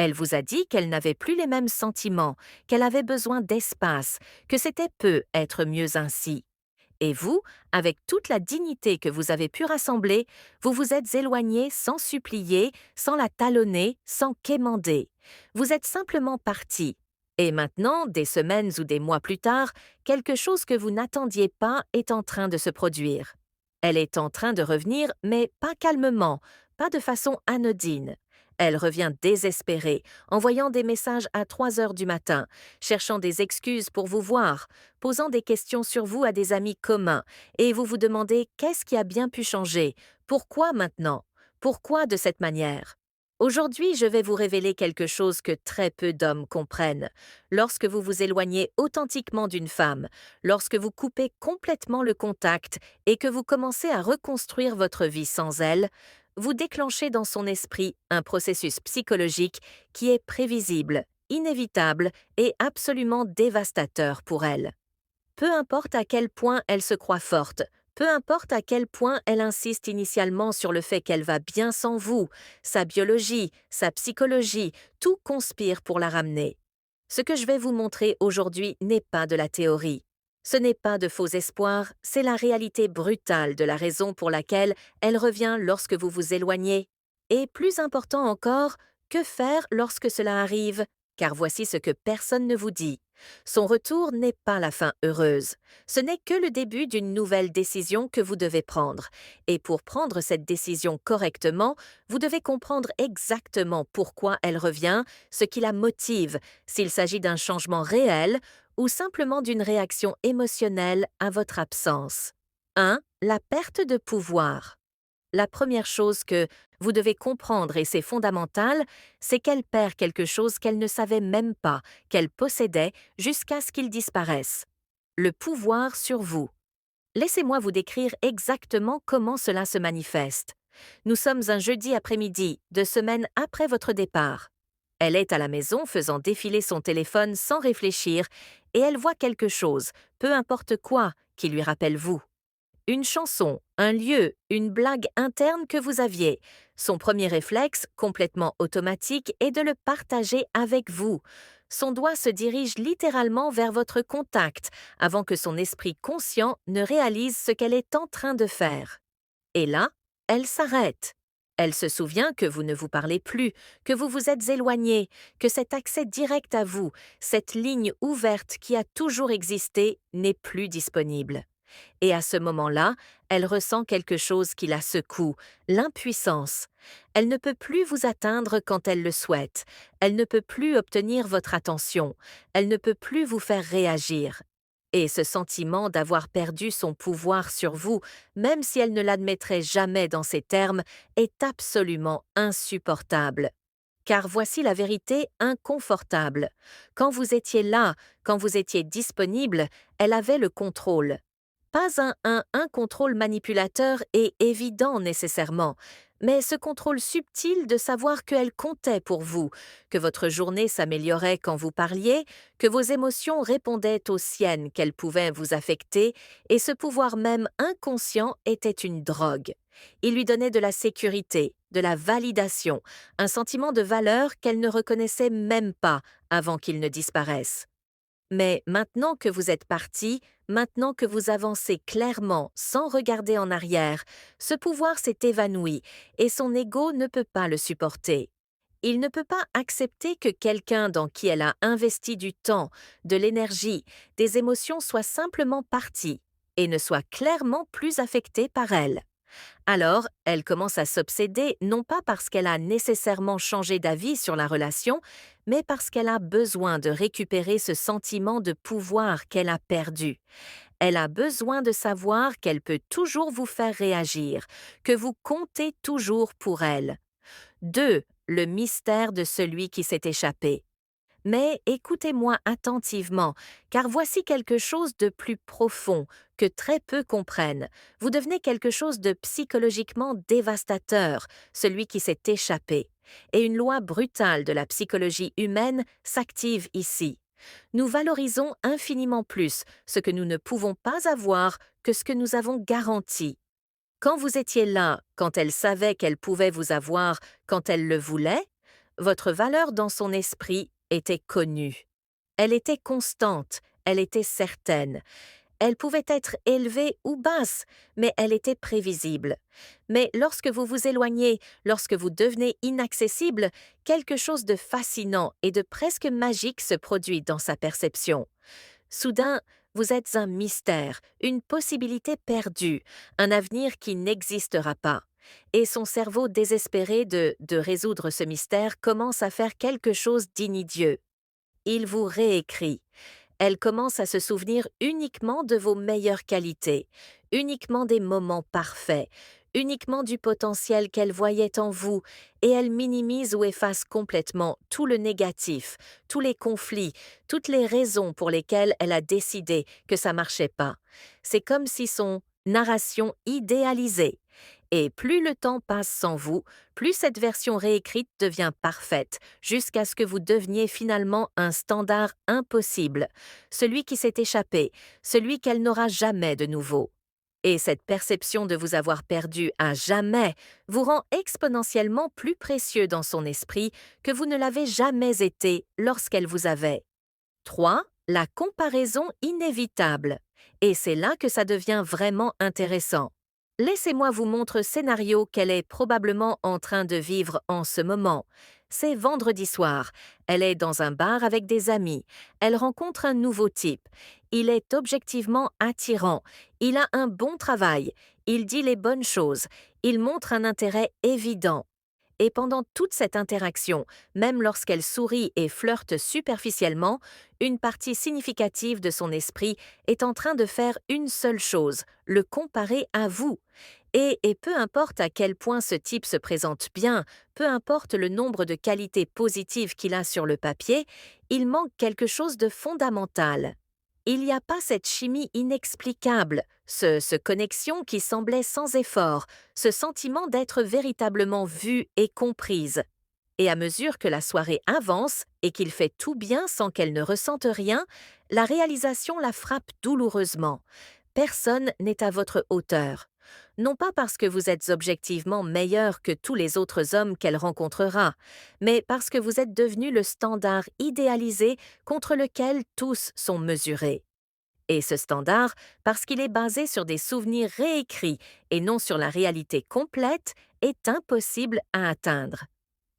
Elle vous a dit qu'elle n'avait plus les mêmes sentiments, qu'elle avait besoin d'espace, que c'était peu être mieux ainsi. Et vous, avec toute la dignité que vous avez pu rassembler, vous vous êtes éloigné sans supplier, sans la talonner, sans quémander. Vous êtes simplement parti. Et maintenant, des semaines ou des mois plus tard, quelque chose que vous n'attendiez pas est en train de se produire. Elle est en train de revenir, mais pas calmement, pas de façon anodine. Elle revient désespérée, envoyant des messages à 3 heures du matin, cherchant des excuses pour vous voir, posant des questions sur vous à des amis communs, et vous vous demandez qu'est-ce qui a bien pu changer, pourquoi maintenant, pourquoi de cette manière. Aujourd'hui, je vais vous révéler quelque chose que très peu d'hommes comprennent. Lorsque vous vous éloignez authentiquement d'une femme, lorsque vous coupez complètement le contact et que vous commencez à reconstruire votre vie sans elle, vous déclenchez dans son esprit un processus psychologique qui est prévisible, inévitable et absolument dévastateur pour elle. Peu importe à quel point elle se croit forte, peu importe à quel point elle insiste initialement sur le fait qu'elle va bien sans vous, sa biologie, sa psychologie, tout conspire pour la ramener. Ce que je vais vous montrer aujourd'hui n'est pas de la théorie. Ce n'est pas de faux espoirs, c'est la réalité brutale de la raison pour laquelle elle revient lorsque vous vous éloignez. Et plus important encore, que faire lorsque cela arrive? Car voici ce que personne ne vous dit. Son retour n'est pas la fin heureuse. Ce n'est que le début d'une nouvelle décision que vous devez prendre. Et pour prendre cette décision correctement, vous devez comprendre exactement pourquoi elle revient, ce qui la motive, s'il s'agit d'un changement réel ou simplement d'une réaction émotionnelle à votre absence. 1. La perte de pouvoir. La première chose que vous devez comprendre, et c'est fondamental, c'est qu'elle perd quelque chose qu'elle ne savait même pas qu'elle possédait jusqu'à ce qu'il disparaisse. Le pouvoir sur vous. Laissez-moi vous décrire exactement comment cela se manifeste. Nous sommes un jeudi après-midi, 2 semaines après votre départ. Elle est à la maison faisant défiler son téléphone sans réfléchir et elle voit quelque chose, peu importe quoi, qui lui rappelle vous. Une chanson, un lieu, une blague interne que vous aviez. Son premier réflexe, complètement automatique, est de le partager avec vous. Son doigt se dirige littéralement vers votre contact avant que son esprit conscient ne réalise ce qu'elle est en train de faire. Et là, elle s'arrête. Elle se souvient que vous ne vous parlez plus, que vous vous êtes éloigné, que cet accès direct à vous, cette ligne ouverte qui a toujours existé, n'est plus disponible. Et à ce moment-là, elle ressent quelque chose qui la secoue, l'impuissance. Elle ne peut plus vous atteindre quand elle le souhaite. Elle ne peut plus obtenir votre attention. Elle ne peut plus vous faire réagir. Et ce sentiment d'avoir perdu son pouvoir sur vous, même si elle ne l'admettrait jamais dans ces termes, est absolument insupportable. Car voici la vérité inconfortable. Quand vous étiez là, quand vous étiez disponible, elle avait le contrôle. Pas un contrôle manipulateur et évident nécessairement, mais ce contrôle subtil de savoir qu'elle comptait pour vous, que votre journée s'améliorait quand vous parliez, que vos émotions répondaient aux siennes qu'elles pouvaient vous affecter, et ce pouvoir même inconscient était une drogue. Il lui donnait de la sécurité, de la validation, un sentiment de valeur qu'elle ne reconnaissait même pas avant qu'il ne disparaisse. Mais maintenant que vous êtes parti, maintenant que vous avancez clairement, sans regarder en arrière, ce pouvoir s'est évanoui et son ego ne peut pas le supporter. Il ne peut pas accepter que quelqu'un dans qui elle a investi du temps, de l'énergie, des émotions soit simplement parti et ne soit clairement plus affecté par elle. Alors, elle commence à s'obséder non pas parce qu'elle a nécessairement changé d'avis sur la relation, mais parce qu'elle a besoin de récupérer ce sentiment de pouvoir qu'elle a perdu. Elle a besoin de savoir qu'elle peut toujours vous faire réagir, que vous comptez toujours pour elle. 2. Le mystère de celui qui s'est échappé. Mais écoutez-moi attentivement, car voici quelque chose de plus profond que très peu comprennent. Vous devenez quelque chose de psychologiquement dévastateur, celui qui s'est échappé. Et une loi brutale de la psychologie humaine s'active ici. Nous valorisons infiniment plus ce que nous ne pouvons pas avoir que ce que nous avons garanti. Quand vous étiez là, quand elle savait qu'elle pouvait vous avoir, quand elle le voulait, Votre valeur dans son esprit était connue. Elle était constante, elle était certaine. Elle pouvait être élevée ou basse, mais elle était prévisible. Mais lorsque vous vous éloignez, lorsque vous devenez inaccessible, quelque chose de fascinant et de presque magique se produit dans sa perception. Soudain, vous êtes un mystère, une possibilité perdue, un avenir qui n'existera pas. Et son cerveau désespéré de résoudre ce mystère commence à faire quelque chose d'insidieux. Il vous réécrit. Elle commence à se souvenir uniquement de vos meilleures qualités, uniquement des moments parfaits, uniquement du potentiel qu'elle voyait en vous, et elle minimise ou efface complètement tout le négatif, tous les conflits, toutes les raisons pour lesquelles elle a décidé que ça marchait pas. C'est comme si son narration idéalisée. Et plus le temps passe sans vous, plus cette version réécrite devient parfaite, jusqu'à ce que vous deveniez finalement un standard impossible, celui qui s'est échappé, celui qu'elle n'aura jamais de nouveau. Et cette perception de vous avoir perdu à jamais vous rend exponentiellement plus précieux dans son esprit que vous ne l'avez jamais été lorsqu'elle vous avait. 3. La comparaison inévitable. Et c'est là que ça devient vraiment intéressant. Laissez-moi vous montrer le scénario qu'elle est probablement en train de vivre en ce moment. C'est vendredi soir. Elle est dans un bar avec des amis. Elle rencontre un nouveau type. Il est objectivement attirant. Il a un bon travail. Il dit les bonnes choses. Il montre un intérêt évident. Et pendant toute cette interaction, même lorsqu'elle sourit et flirte superficiellement, une partie significative de son esprit est en train de faire une seule chose, le comparer à vous. Et peu importe à quel point ce type se présente bien, peu importe le nombre de qualités positives qu'il a sur le papier, il manque quelque chose de fondamental. Il n'y a pas cette chimie inexplicable, ce connexion qui semblait sans effort, ce sentiment d'être véritablement vue et comprise. Et à mesure que la soirée avance et qu'il fait tout bien sans qu'elle ne ressente rien, la réalisation la frappe douloureusement. Personne n'est à votre hauteur. Non pas parce que vous êtes objectivement meilleur que tous les autres hommes qu'elle rencontrera, mais parce que vous êtes devenu le standard idéalisé contre lequel tous sont mesurés. Et ce standard, parce qu'il est basé sur des souvenirs réécrits et non sur la réalité complète, est impossible à atteindre.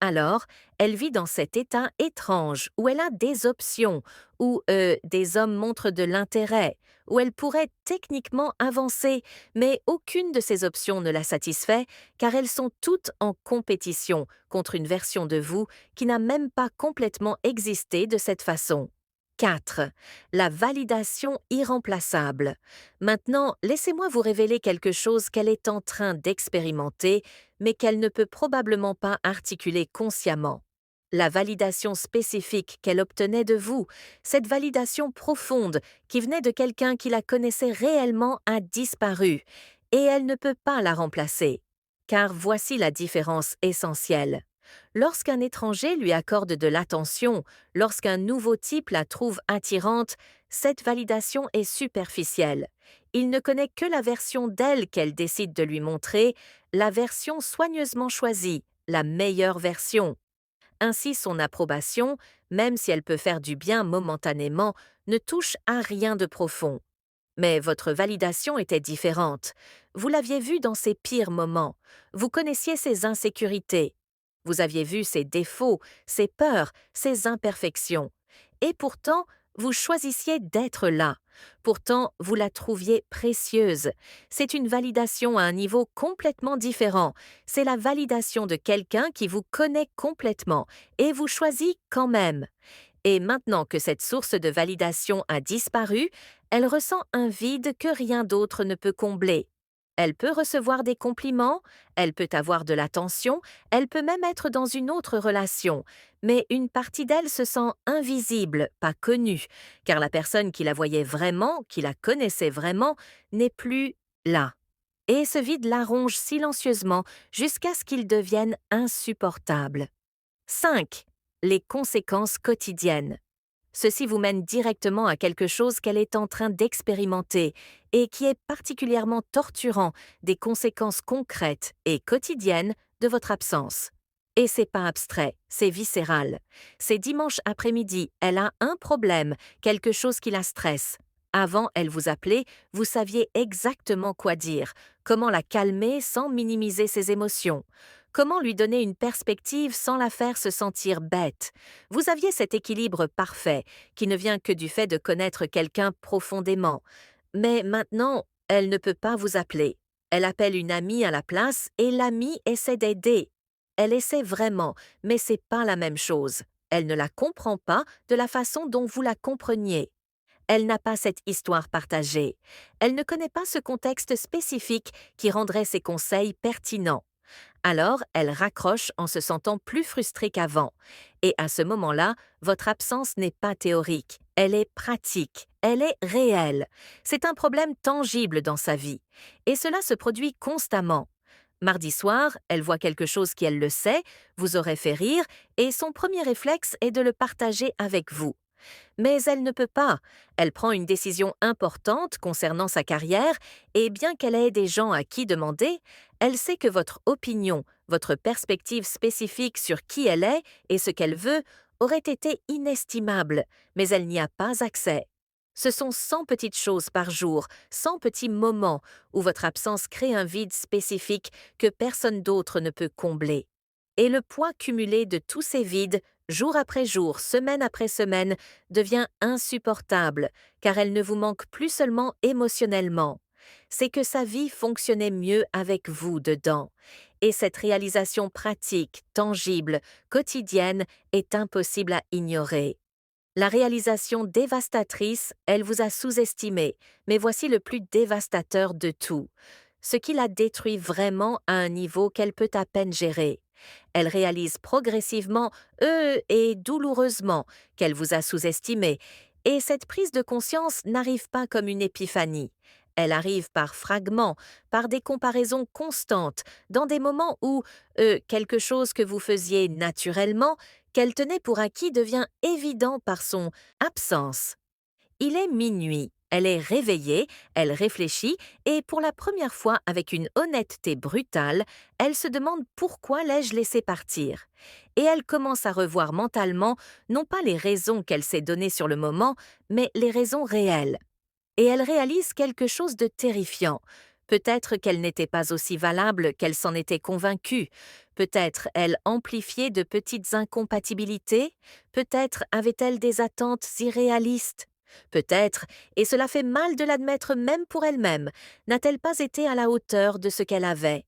Alors, elle vit dans cet état étrange où elle a des options, où des hommes montrent de l'intérêt, où elle pourrait techniquement avancer, mais aucune de ces options ne la satisfait car elles sont toutes en compétition contre une version de vous qui n'a même pas complètement existé de cette façon. 4. La validation irremplaçable. Maintenant, laissez-moi vous révéler quelque chose qu'elle est en train d'expérimenter mais qu'elle ne peut probablement pas articuler consciemment. La validation spécifique qu'elle obtenait de vous, cette validation profonde qui venait de quelqu'un qui la connaissait réellement a disparu, et elle ne peut pas la remplacer. Car voici la différence essentielle. Lorsqu'un étranger lui accorde de l'attention, lorsqu'un nouveau type la trouve attirante, cette validation est superficielle. Il ne connaît que la version d'elle qu'elle décide de lui montrer, la version soigneusement choisie, la meilleure version. Ainsi son approbation, même si elle peut faire du bien momentanément, ne touche à rien de profond. Mais votre validation était différente. Vous l'aviez vue dans ses pires moments. Vous connaissiez ses insécurités. Vous aviez vu ses défauts, ses peurs, ses imperfections. Et pourtant, vous choisissiez d'être là. Pourtant, vous la trouviez précieuse. C'est une validation à un niveau complètement différent. C'est la validation de quelqu'un qui vous connaît complètement et vous choisit quand même. Et maintenant que cette source de validation a disparu, elle ressent un vide que rien d'autre ne peut combler. Elle peut recevoir des compliments, elle peut avoir de l'attention, elle peut même être dans une autre relation, mais une partie d'elle se sent invisible, pas connue, car la personne qui la voyait vraiment, qui la connaissait vraiment, n'est plus là. Et ce vide la ronge silencieusement jusqu'à ce qu'il devienne insupportable. 5. Les conséquences quotidiennes. Ceci vous mène directement à quelque chose qu'elle est en train d'expérimenter et qui est particulièrement torturant, des conséquences concrètes et quotidiennes de votre absence. Et c'est pas abstrait, c'est viscéral. C'est dimanche après-midi, elle a un problème, quelque chose qui la stresse. Avant, elle vous appelait, vous saviez exactement quoi dire, comment la calmer sans minimiser ses émotions, comment lui donner une perspective sans la faire se sentir bête. Vous aviez cet équilibre parfait, qui ne vient que du fait de connaître quelqu'un profondément. Mais maintenant, elle ne peut pas vous appeler. Elle appelle une amie à la place et l'amie essaie d'aider. Elle essaie vraiment, mais c'est pas la même chose. Elle ne la comprend pas de la façon dont vous la compreniez. Elle n'a pas cette histoire partagée. Elle ne connaît pas ce contexte spécifique qui rendrait ses conseils pertinents. Alors, elle raccroche en se sentant plus frustrée qu'avant. Et à ce moment-là, votre absence n'est pas théorique, elle est pratique, elle est réelle. C'est un problème tangible dans sa vie. Et cela se produit constamment. Mardi soir, elle voit quelque chose qui elle le sait, vous aurait fait rire, et son premier réflexe est de le partager avec vous. Mais elle ne peut pas. Elle prend une décision importante concernant sa carrière et bien qu'elle ait des gens à qui demander, elle sait que votre opinion, votre perspective spécifique sur qui elle est et ce qu'elle veut aurait été inestimable, mais elle n'y a pas accès. Ce sont 100 petites choses par jour, 100 petits moments où votre absence crée un vide spécifique que personne d'autre ne peut combler. Et le poids cumulé de tous ces vides jour après jour, semaine après semaine, devient insupportable, car elle ne vous manque plus seulement émotionnellement. C'est que sa vie fonctionnait mieux avec vous dedans. Et cette réalisation pratique, tangible, quotidienne est impossible à ignorer. La réalisation dévastatrice, elle vous a sous-estimé, mais voici le plus dévastateur de tout. Ce qui la détruit vraiment à un niveau qu'elle peut à peine gérer. Elle réalise progressivement, et douloureusement, qu'elle vous a sous-estimé, et cette prise de conscience n'arrive pas comme une épiphanie. Elle arrive par fragments, par des comparaisons constantes, dans des moments où quelque chose que vous faisiez naturellement, qu'elle tenait pour acquis devient évident par son absence. Il est minuit, elle est réveillée, elle réfléchit et pour la première fois avec une honnêteté brutale, elle se demande pourquoi l'ai-je laissé partir. Et elle commence à revoir mentalement non pas les raisons qu'elle s'est données sur le moment, mais les raisons réelles. Et elle réalise quelque chose de terrifiant. Peut-être qu'elle n'était pas aussi valable qu'elle s'en était convaincue. Peut-être elle amplifiait de petites incompatibilités. Peut-être avait-elle des attentes irréalistes. Peut-être, et cela fait mal de l'admettre même pour elle-même, n'a-t-elle pas été à la hauteur de ce qu'elle avait.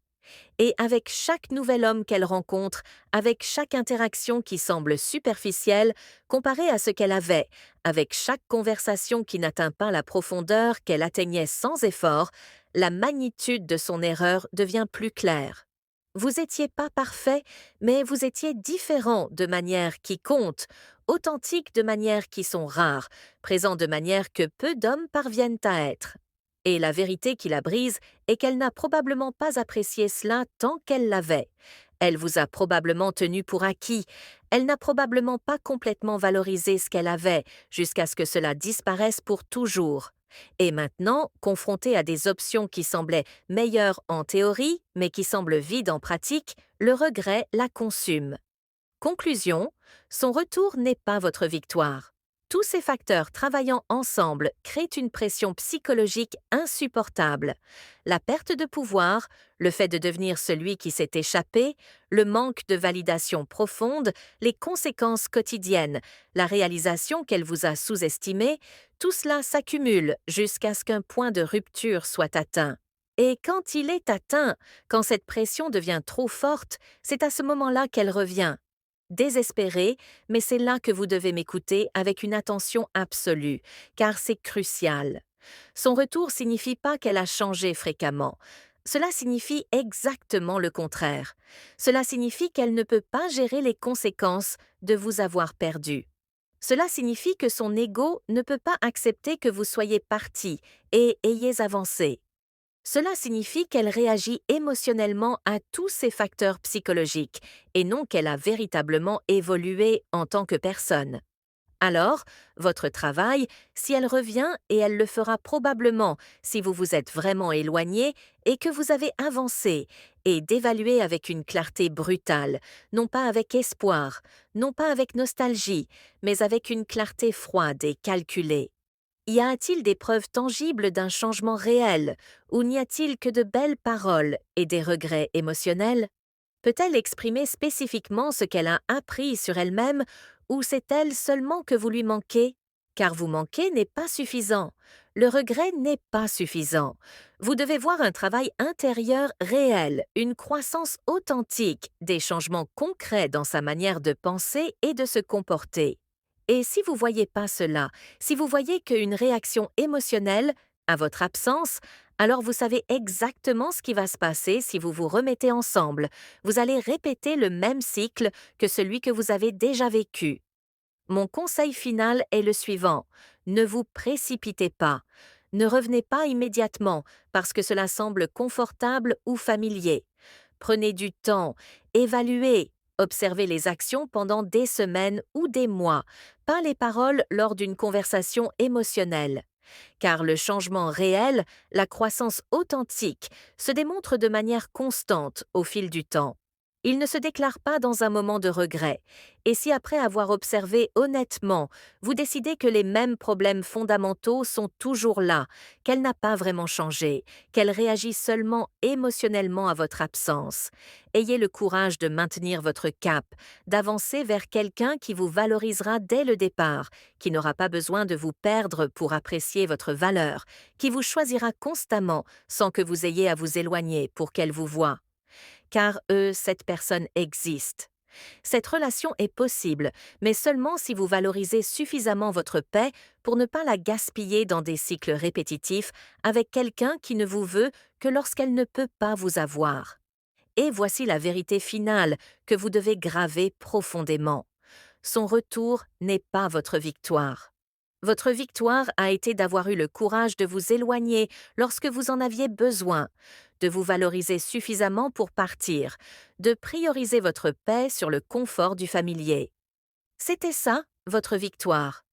Et avec chaque nouvel homme qu'elle rencontre, avec chaque interaction qui semble superficielle comparée à ce qu'elle avait, avec chaque conversation qui n'atteint pas la profondeur qu'elle atteignait sans effort, la magnitude de son erreur devient plus claire. Vous étiez pas parfait, mais vous étiez différent de manière qui compte, authentique de manière qui sont rares, présent de manière que peu d'hommes parviennent à être. Et la vérité qui la brise est qu'elle n'a probablement pas apprécié cela tant qu'elle l'avait. Elle vous a probablement tenu pour acquis. Elle n'a probablement pas complètement valorisé ce qu'elle avait, jusqu'à ce que cela disparaisse pour toujours. Et maintenant, confrontée à des options qui semblaient meilleures en théorie, mais qui semblent vides en pratique, le regret la consume. Conclusion, son retour n'est pas votre victoire. Tous ces facteurs travaillant ensemble créent une pression psychologique insupportable. La perte de pouvoir, le fait de devenir celui qui s'est échappé, le manque de validation profonde, les conséquences quotidiennes, la réalisation qu'elle vous a sous-estimé, tout cela s'accumule jusqu'à ce qu'un point de rupture soit atteint. Et quand il est atteint, quand cette pression devient trop forte, c'est à ce moment-là qu'elle revient. Désespérée, mais c'est là que vous devez m'écouter avec une attention absolue, car c'est crucial. Son retour signifie pas qu'elle a changé fréquemment. Cela signifie exactement le contraire. Cela signifie qu'elle ne peut pas gérer les conséquences de vous avoir perdu. Cela signifie que son ego ne peut pas accepter que vous soyez parti et ayez avancé. Cela signifie qu'elle réagit émotionnellement à tous ces facteurs psychologiques et non qu'elle a véritablement évolué en tant que personne. Alors, votre travail, si elle revient, et elle le fera probablement si vous vous êtes vraiment éloigné et que vous avez avancé, est d'évaluer avec une clarté brutale, non pas avec espoir, non pas avec nostalgie, mais avec une clarté froide et calculée. Y a-t-il des preuves tangibles d'un changement réel, ou n'y a-t-il que de belles paroles et des regrets émotionnels? Peut-elle exprimer spécifiquement ce qu'elle a appris sur elle-même, ou c'est elle seulement que vous lui manquez? Car vous manquer n'est pas suffisant. Le regret n'est pas suffisant. Vous devez voir un travail intérieur réel, une croissance authentique, des changements concrets dans sa manière de penser et de se comporter. Et si vous voyez pas cela, si vous voyez qu'une réaction émotionnelle à votre absence, alors vous savez exactement ce qui va se passer si vous vous remettez ensemble. Vous allez répéter le même cycle que celui que vous avez déjà vécu. Mon conseil final est le suivant. Ne vous précipitez pas. Ne revenez pas immédiatement parce que cela semble confortable ou familier. Prenez du temps, évaluez, observez les actions pendant des semaines ou des mois, pas les paroles lors d'une conversation émotionnelle. Car le changement réel, la croissance authentique, se démontre de manière constante au fil du temps. Il ne se déclare pas dans un moment de regret. Et si après avoir observé honnêtement, vous décidez que les mêmes problèmes fondamentaux sont toujours là, qu'elle n'a pas vraiment changé, qu'elle réagit seulement émotionnellement à votre absence, ayez le courage de maintenir votre cap, d'avancer vers quelqu'un qui vous valorisera dès le départ, qui n'aura pas besoin de vous perdre pour apprécier votre valeur, qui vous choisira constamment sans que vous ayez à vous éloigner pour qu'elle vous voie. Car cette personne existe. Cette relation est possible, mais seulement si vous valorisez suffisamment votre paix pour ne pas la gaspiller dans des cycles répétitifs avec quelqu'un qui ne vous veut que lorsqu'elle ne peut pas vous avoir. Et voici la vérité finale que vous devez graver profondément. Son retour n'est pas votre victoire. Votre victoire a été d'avoir eu le courage de vous éloigner lorsque vous en aviez besoin, de vous valoriser suffisamment pour partir, de prioriser votre paix sur le confort du familier. C'était ça, votre victoire.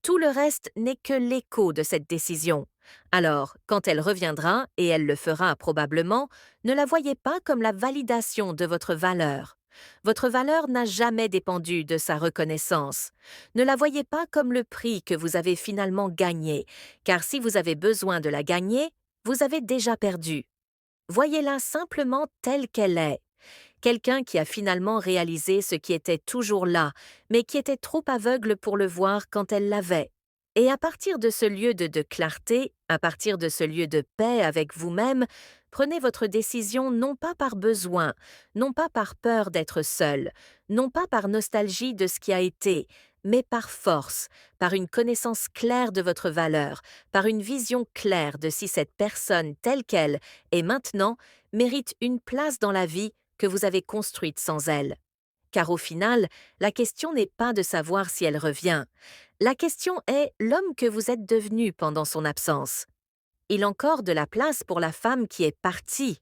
Tout le reste n'est que l'écho de cette décision. Alors, quand elle reviendra, et elle le fera probablement, ne la voyez pas comme la validation de votre valeur. Votre valeur n'a jamais dépendu de sa reconnaissance. Ne la voyez pas comme le prix que vous avez finalement gagné, car si vous avez besoin de la gagner, vous avez déjà perdu. Voyez-la simplement telle qu'elle est. Quelqu'un qui a finalement réalisé ce qui était toujours là, mais qui était trop aveugle pour le voir quand elle l'avait. Et à partir de ce lieu de clarté, à partir de ce lieu de paix avec vous-même, prenez votre décision non pas par besoin, non pas par peur d'être seul, non pas par nostalgie de ce qui a été, mais par force, par une connaissance claire de votre valeur, par une vision claire de si cette personne telle qu'elle est maintenant mérite une place dans la vie que vous avez construite sans elle. Car au final, la question n'est pas de savoir si elle revient. La question est l'homme que vous êtes devenu pendant son absence. Il encore de la place pour la femme qui est partie.